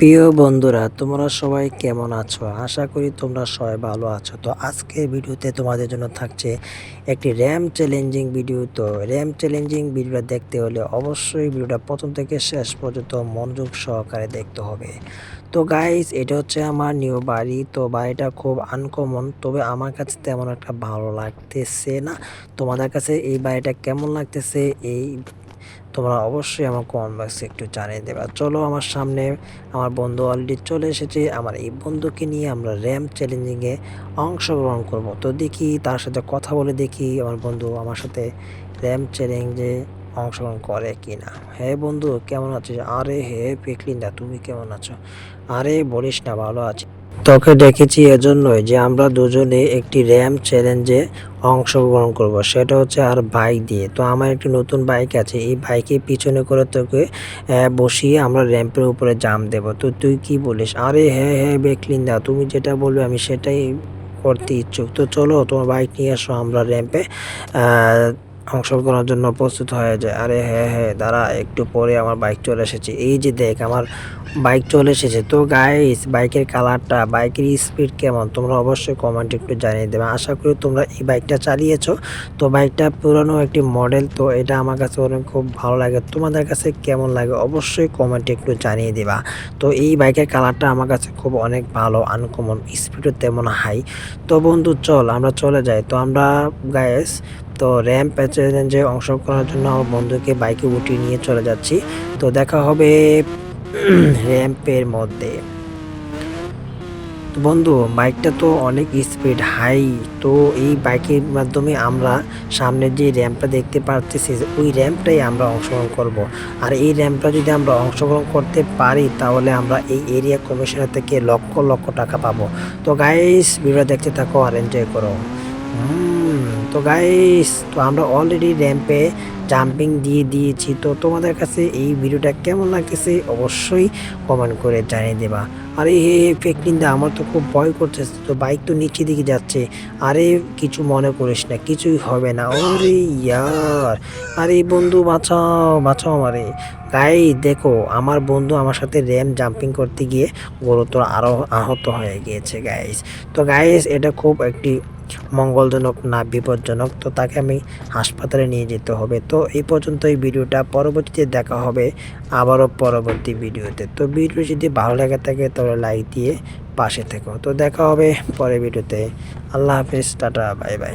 প্রিয় বন্ধুরা, তোমরা সবাই কেমন আছো? আশা করি তোমরা সবাই ভালো আছো। তো আজকের ভিডিওতে তোমাদের জন্য থাকছে একটি র্যাম চ্যালেঞ্জিং ভিডিও। তো র্যাম চ্যালেঞ্জিং ভিডিওটা দেখতে হলে অবশ্যই ভিডিওটা প্রথম থেকে শেষ পর্যন্ত মনোযোগ সহকারে দেখতে হবে। তো গাইস, এটা হচ্ছে আমার নিউ বাড়ি। তো বাড়িটা খুব আনকমন, তবে আমার কাছে তেমন একটা ভালো লাগতেছে না। তোমাদের কাছে এই বাড়িটা কেমন লাগতেছে তোমরা অবশ্যই আমার কমেন্ট বক্সে একটু জানিয়ে দেবা। চলো, আমার সামনে আমার বন্ধু অলরেডি চলে এসেছে। আমার এই বন্ধুকে নিয়ে আমরা র্যাম চ্যালেঞ্জিংয়ে অংশগ্রহণ করব। তো দেখি, তার সাথে কথা বলে দেখি আমার বন্ধু আমার সাথে র্যাম চ্যালেঞ্জে অংশগ্রহণ করে কিনা। হ্যাঁ বন্ধু, কেমন আছিস? আরে হে পিকলিন্দা, তুমি কেমন আছো? আরে বলিস না, ভালো আছি। তোকে ডেকেছি এজন্যই যে আমরা দুজনে একটি র্যাম চ্যালেঞ্জে অংশগ্রহণ করব। সেটা হচ্ছে আর বাইক দিয়ে। তো আমার একটি নতুন বাইক আছে, এই বাইকের পিছনে করে তোকে বসিয়ে আমরা র্যাম্পের উপরে জাম্প দেব। তো তুই কি বলিস? আরে হ্যাঁ হ্যাঁ বেকলিন্দা, তুমি যেটা বলবে আমি সেটাই করতে ইচ্ছুক। তো চলো, তোমার বাইক নিয়ে আসো, আমরা র্যাম্পে অংশগ্রহণ করার জন্য প্রস্তুত হয়ে যায়। আরে হ্যাঁ হ্যাঁ, দাঁড়া, একটু পরে আমার বাইক চলে এসেছে। এই যে দেখ, আমার বাইক চলে এসেছে। তো গাইস, বাইকের কালারটা, বাইকের স্পিড কেমন তোমরা অবশ্যই কমেন্টে একটু জানিয়ে দেবে। আশা করি তোমরা এই বাইকটা চালিয়েছো। তো বাইকটা পুরানো একটি মডেল, তো এটা আমার কাছে অনেক খুব ভালো লাগে। তোমাদের কাছে কেমন লাগে অবশ্যই কমেন্টে একটু জানিয়ে দেবা। তো এই বাইকের কালারটা আমার কাছে খুব অনেক ভালো, আনকমন, স্পিডও তেমন হাই। তো বন্ধু চল আমরা চলে যাই। তো আমরা গাইস, তো র্যাম্প চ্যালেঞ্জে অংশগ্রহণ করার জন্য আমার বন্ধুকে বাইকে উঠিয়ে নিয়ে চলে যাচ্ছি। তো দেখা হবে র্যাম্পের মধ্যে। তো বন্ধু, বাইকটা তো অনেক স্পিড হাই। তো এই বাইকের মাধ্যমে আমরা সামনে যে র্যাম্পটা দেখতে পাচ্ছি ওই র্যাম্পটাই আমরা অংশগ্রহণ করব। আর এই র্যাম্পটা যদি আমরা অংশগ্রহণ করতে পারি তাহলে আমরা এই এরিয়া কমিশনার থেকে লক্ষ লক্ষ টাকা পাবো। তো গাইস, ভিডিও দেখতে থাকো আর এনজয় করো। তো গাইস, তো আমরা অলরেডি র্যাম্পে জাম্পিং দিয়ে দিয়েছি। তো তোমাদের কাছে এই ভিডিওটা কেমন লাগতেছে অবশ্যই কমেন্ট করে জানিয়ে দেবা। আরে হে ফেকনিন্দা, আমার তো খুব ভয় করতেছে। তো বাইক তো নিচে দিকে যাচ্ছে। আরে কিছু মনে করিস না, কিছুই হবে না। ওরে ইয়ার, আরে বন্ধু বাঁচাও বাঁচাও আমারে। গাইস দেখো, আমার বন্ধু আমার সাথে র্যাম জাম্পিং করতে গিয়ে গুরুতর আরো আহত হয়ে গিয়েছে গাইস। তো গাইস, এটা খুব একটি মঙ্গলজনক না বিপজ্জনক। তো তাকে আমি হাসপাতালে নিয়ে যেতে হবে। তো এই পর্যন্ত এই ভিডিওটা, পরবর্তীতে দেখা হবে আবারও পরবর্তী ভিডিওতে। তো ভিডিও যদি ভালো লাগে থাকে তাহলে লাইক দিয়ে পাশে থেকো। তো দেখা হবে পরের ভিডিওতে। আল্লাহ হাফিজ, টাটা, বাই বাই।